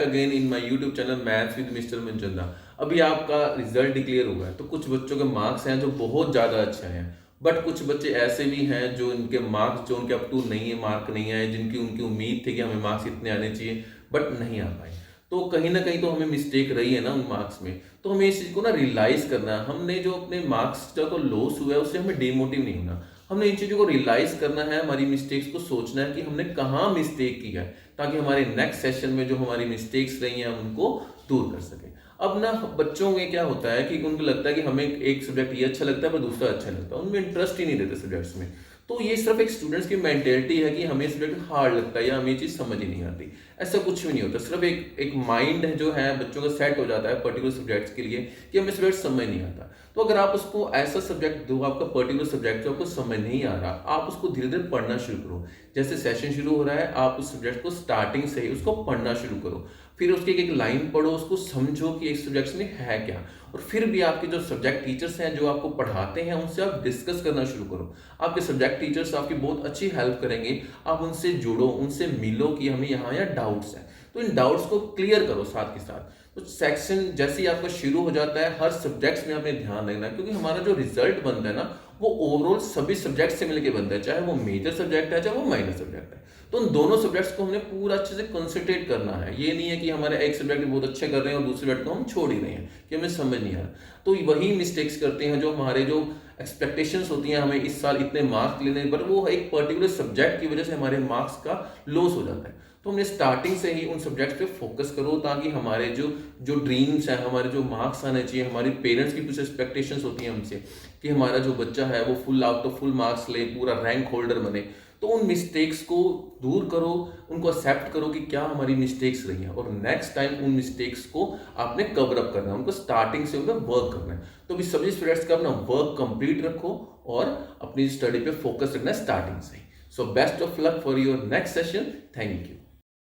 Again in my YouTube channel maths with mister Manchanda. अभी आपका result declare हुआ है, तो कुछ बच्चों के मार्क्स हैं जो बहुत ज़्यादा अच्छे हैं, बट कुछ बच्चे ऐसे भी हैं जो इनके मार्क्स जो उनके अप टू नहीं है, मार्क नहीं आए, जिनकी उनकी उम्मीद थी कि हमें मार्क्स इतने आने चाहिए बट नहीं आ पाए। तो कहीं ना कहीं तो हमें मिस्टेक रही है ना उन मार्क्स में। तो हमें इस चीज़ को ना रियलाइज़ करना है। हमने जो अपने मार्क्स का तो लॉस हुआ है उससे हमें डिमोटिव नहीं होना। हमने इन चीज़ों को रियलाइज़ करना है, हमारी मिस्टेक्स को सोचना है कि हमने कहाँ मिस्टेक की है, ताकि हमारे नेक्स्ट सेशन में जो हमारी मिस्टेक्स रही हैं हम उनको दूर कर सकें। अब ना बच्चों में क्या होता है कि उनको लगता है कि हमें एक सब्जेक्ट ये अच्छा लगता है पर दूसरा अच्छा नहीं लगता, उनमें इंटरेस्ट ही नहीं देते सब्जेक्ट्स में। तो ये सिर्फ एक स्टूडेंट्स की मेंटेलिटी है कि हमें सब्जेक्ट हार्ड लगता है या हमें ये चीज़ समझ ही नहीं आती। ऐसा कुछ भी नहीं होता, सिर्फ एक माइंड जो है बच्चों का सेट हो जाता है पर्टिकुलर सब्जेक्ट्स के लिए कि हमें सब्जेक्ट समझ नहीं आता। तो अगर आप उसको ऐसा सब्जेक्ट दो, आपका पर्टिकुलर सब्जेक्ट जो आपको समझ नहीं आ रहा, आप उसको धीरे धीरे पढ़ना शुरू करो। जैसे सेशन शुरू हो रहा है, आप उस सब्जेक्ट को स्टार्टिंग से ही उसको पढ़ना शुरू करो, फिर उसकी एक एक लाइन पढ़ो, उसको समझो कि इस सब्जेक्ट में है क्या। और फिर भी आपके जो सब्जेक्ट टीचर्स हैं जो आपको पढ़ाते हैं उनसे आप डिस्कस करना शुरू करो। आपके सब्जेक्ट टीचर्स आपकी बहुत अच्छी हेल्प करेंगे, आप उनसे जुड़ो, उनसे मिलो कि हमें यहाँ डाउट्स हैं, तो इन डाउट्स को क्लियर करो साथ के साथ। तो सेक्शन जैसे ही आपका शुरू हो जाता है, हर सब्जेक्ट्स में आपने ध्यान रखना है, क्योंकि हमारा जो रिजल्ट बनता है ना वो ओवरऑल सभी सब्जेक्ट से मिलकर बनता है, चाहे वो मेजर सब्जेक्ट है चाहे वो माइनर सब्जेक्ट है। तो उन दोनों सब्जेक्ट्स को हमने पूरा अच्छे से कंसंट्रेट करना है। ये नहीं है कि हमारे एक सब्जेक्ट बहुत अच्छे कर रहे हैं और दूसरे सब्जेक्ट को हम छोड़ ही रहे हैं कि हमें समझ नहीं आ रहा। तो वही मिस्टेक्स करते हैं जो हमारे जो एक्सपेक्टेशंस होती हैं, हमें इस साल इतने मार्क्स लेने, पर वो एक पर्टिकुलर सब्जेक्ट की वजह से हमारे मार्क्स का लॉस हो जाता है। तो हमने स्टार्टिंग से ही उन सब्जेक्ट्स पे फोकस करो, ताकि हमारे जो जो ड्रीम्स हैं, हमारे जो मार्क्स आने चाहिए, हमारी पेरेंट्स की कुछ एक्सपेक्टेशंस होती हैं हमसे कि हमारा जो बच्चा है वो full out of full marks ले, पूरा रैंक होल्डर बने। तो उन मिस्टेक्स को दूर करो, उनको एक्सेप्ट करो कि क्या हमारी मिस्टेक्स रही हैं, और नेक्स्ट टाइम उन मिस्टेक्स को आपने कवर अप करना है, उनको स्टार्टिंग से उन पर वर्क करना है। तो भी सभी स्टूडेंट्स का अपना वर्क कंप्लीट रखो और अपनी स्टडी पे फोकस रखना है स्टार्टिंग से ही। So best of luck for your next session. Thank you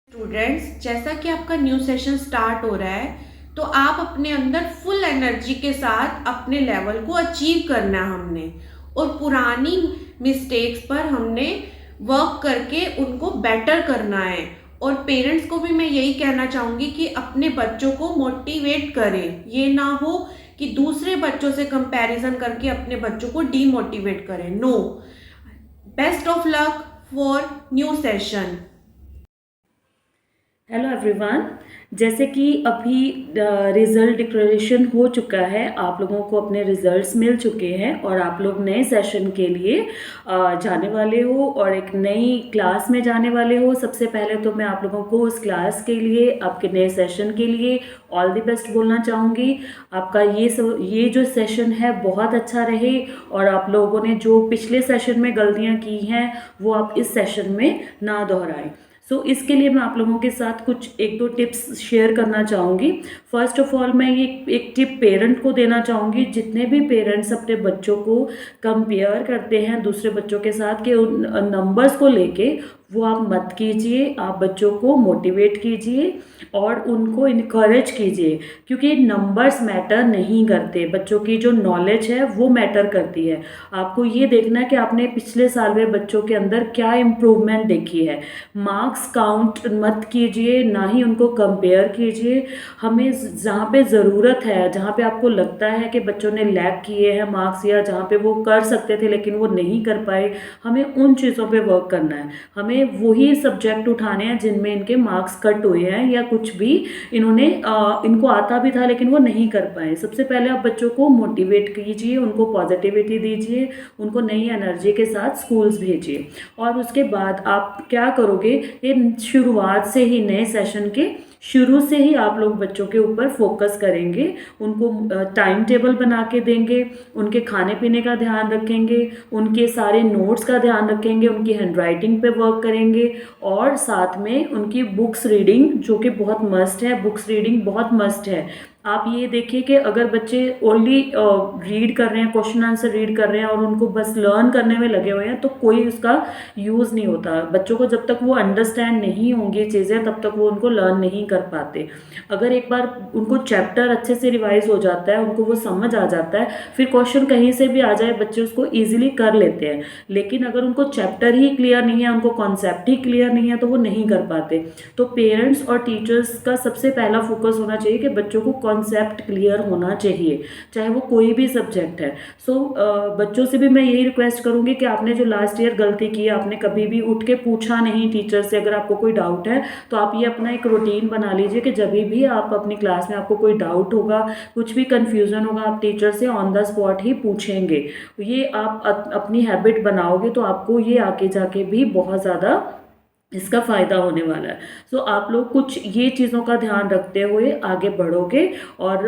students. जैसा कि आपका न्यू सेशन स्टार्ट हो रहा है, तो आप अपने अंदर फुल एनर्जी के साथ अपने लेवल को अचीव करना है हमने, और पुरानी मिस्टेक्स पर हमने वर्क करके उनको बेटर करना है। और पेरेंट्स को भी मैं यही कहना चाहूँगी कि अपने बच्चों को मोटिवेट करें, ये ना हो कि दूसरे बच्चों से कंपैरिजन करके अपने बच्चों को डीमोटिवेट करें। No. Best of luck for new session. Hello everyone. जैसे कि अभी रिज़ल्ट डिक्लेरेशन हो चुका है, आप लोगों को अपने रिज़ल्ट्स मिल चुके हैं और आप लोग नए सेशन के लिए जाने वाले हो और एक नई क्लास में जाने वाले हो। सबसे पहले तो मैं आप लोगों को उस क्लास के लिए, आपके नए सेशन के लिए ऑल द बेस्ट बोलना चाहूँगी। आपका ये जो सेशन है बहुत अच्छा रहे, और आप लोगों ने जो पिछले सेशन में गलतियाँ की हैं वो आप इस सेशन में ना दोहराएं। सो इसके लिए मैं आप लोगों के साथ कुछ एक दो टिप्स शेयर करना चाहूँगी। फर्स्ट ऑफ ऑल मैं ये एक टिप पेरेंट को देना चाहूँगी। जितने भी पेरेंट्स अपने बच्चों को कंपेयर करते हैं दूसरे बच्चों के साथ के उन नंबर्स को लेके, वो आप मत कीजिए। आप बच्चों को मोटिवेट कीजिए और उनको इनकरेज कीजिए, क्योंकि नंबर्स मैटर नहीं करते, बच्चों की जो नॉलेज है वो मैटर करती है। आपको ये देखना है कि आपने पिछले साल में बच्चों के अंदर क्या इम्प्रूवमेंट देखी है। मार्क्स काउंट मत कीजिए, ना ही उनको कंपेयर कीजिए। हमें जहाँ पे ज़रूरत है, जहाँ पे आपको लगता है कि बच्चों ने लैग किए हैं मार्क्स, या जहाँ पे वो कर सकते थे लेकिन वो नहीं कर पाए, हमें उन चीज़ों पे वर्क करना है। हमें वही सब्जेक्ट उठाने हैं जिनमें इनके मार्क्स कट हुए हैं या कुछ भी इनको आता भी था लेकिन वो नहीं कर पाए। सबसे पहले आप बच्चों को मोटिवेट कीजिए, उनको पॉजिटिविटी दीजिए, उनको नई एनर्जी के साथ स्कूल्स भेजिए। और उसके बाद आप क्या करोगे, ये शुरुआत से ही नए सेशन के शुरू से ही आप लोग बच्चों के ऊपर फोकस करेंगे, उनको टाइम टेबल बना के देंगे, उनके खाने पीने का ध्यान रखेंगे, उनके सारे नोट्स का ध्यान रखेंगे, उनकी हैंडराइटिंग पे वर्क करेंगे, और साथ में उनकी बुक्स रीडिंग जो कि बहुत मस्ट है, बुक्स रीडिंग बहुत मस्ट है। आप ये देखिए कि अगर बच्चे ओनली रीड कर रहे हैं, क्वेश्चन आंसर रीड कर रहे हैं और उनको बस लर्न करने में लगे हुए हैं, तो कोई उसका यूज़ नहीं होता। बच्चों को जब तक वो अंडरस्टैंड नहीं होंगी चीज़ें, तब तक वो उनको लर्न नहीं कर पाते। अगर एक बार उनको चैप्टर अच्छे से रिवाइज हो जाता है, उनको वो समझ आ जाता है, फिर क्वेश्चन कहीं से भी आ जाए बच्चे उसको ईजिली कर लेते हैं। लेकिन अगर उनको चैप्टर ही क्लियर नहीं है, उनको कॉन्सेप्ट ही क्लियर नहीं है, तो वो नहीं कर पाते। तो पेरेंट्स और टीचर्स का सबसे पहला फोकस होना चाहिए कि बच्चों को कॉन्सेप्ट क्लियर होना चाहिए, चाहे वो कोई भी सब्जेक्ट है। बच्चों से भी मैं यही रिक्वेस्ट करूँगी कि आपने जो लास्ट ईयर गलती की, आपने कभी भी उठ के पूछा नहीं टीचर से। अगर आपको कोई डाउट है तो आप ये अपना एक रूटीन बना लीजिए कि जब भी आप अपनी क्लास में आपको कोई डाउट होगा, कुछ भी कन्फ्यूज़न होगा, आप टीचर से ऑन द स्पॉट ही पूछेंगे। ये आप अपनी हैबिट बनाओगे तो आपको ये आगे जाके भी बहुत ज़्यादा इसका फ़ायदा होने वाला है। आप लोग कुछ ये चीज़ों का ध्यान रखते हुए आगे बढ़ोगे और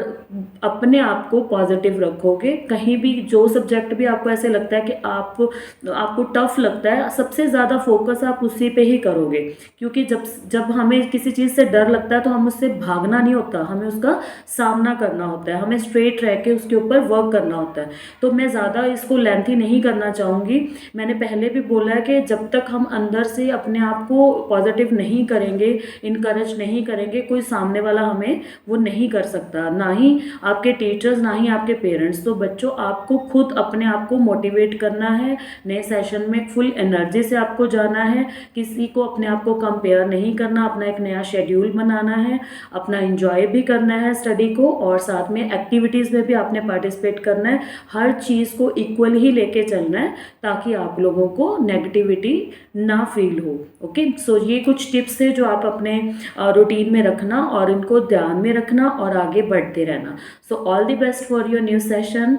अपने आप को पॉजिटिव रखोगे। कहीं भी जो सब्जेक्ट भी आपको ऐसे लगता है कि आपको टफ लगता है, सबसे ज़्यादा फोकस आप उसी पे ही करोगे। क्योंकि जब हमें किसी चीज़ से डर लगता है तो हम उससे भागना नहीं होता, हमें उसका सामना करना होता है, हमें स्ट्रेट रह के उसके ऊपर वर्क करना होता है। तो मैं ज़्यादा इसको लेंथी नहीं करना चाहूँगी। मैंने पहले भी बोला है कि जब तक हम अंदर से अपने आप को पॉजिटिव नहीं करेंगे, इनकरेज नहीं करेंगे, कोई सामने वाला हमें वो नहीं कर सकता, ना ही आपके टीचर्स, ना ही आपके पेरेंट्स। तो बच्चों, आपको खुद अपने आप को मोटिवेट करना है। नए सेशन में फुल एनर्जी से आपको जाना है, किसी को अपने आप को कंपेयर नहीं करना, अपना एक नया शेड्यूल बनाना है, अपना इंजॉय भी करना है स्टडी को, और साथ में एक्टिविटीज़ में भी आपने पार्टिसिपेट करना है। हर चीज़ को इक्वल ही लेके चलना है ताकि आप लोगों को नेगेटिविटी ना फील हो। ओके, ये कुछ टिप्स है जो आप अपने रूटीन में रखना और इनको ध्यान में रखना और आगे बढ़ते रहना। All the best for your new session.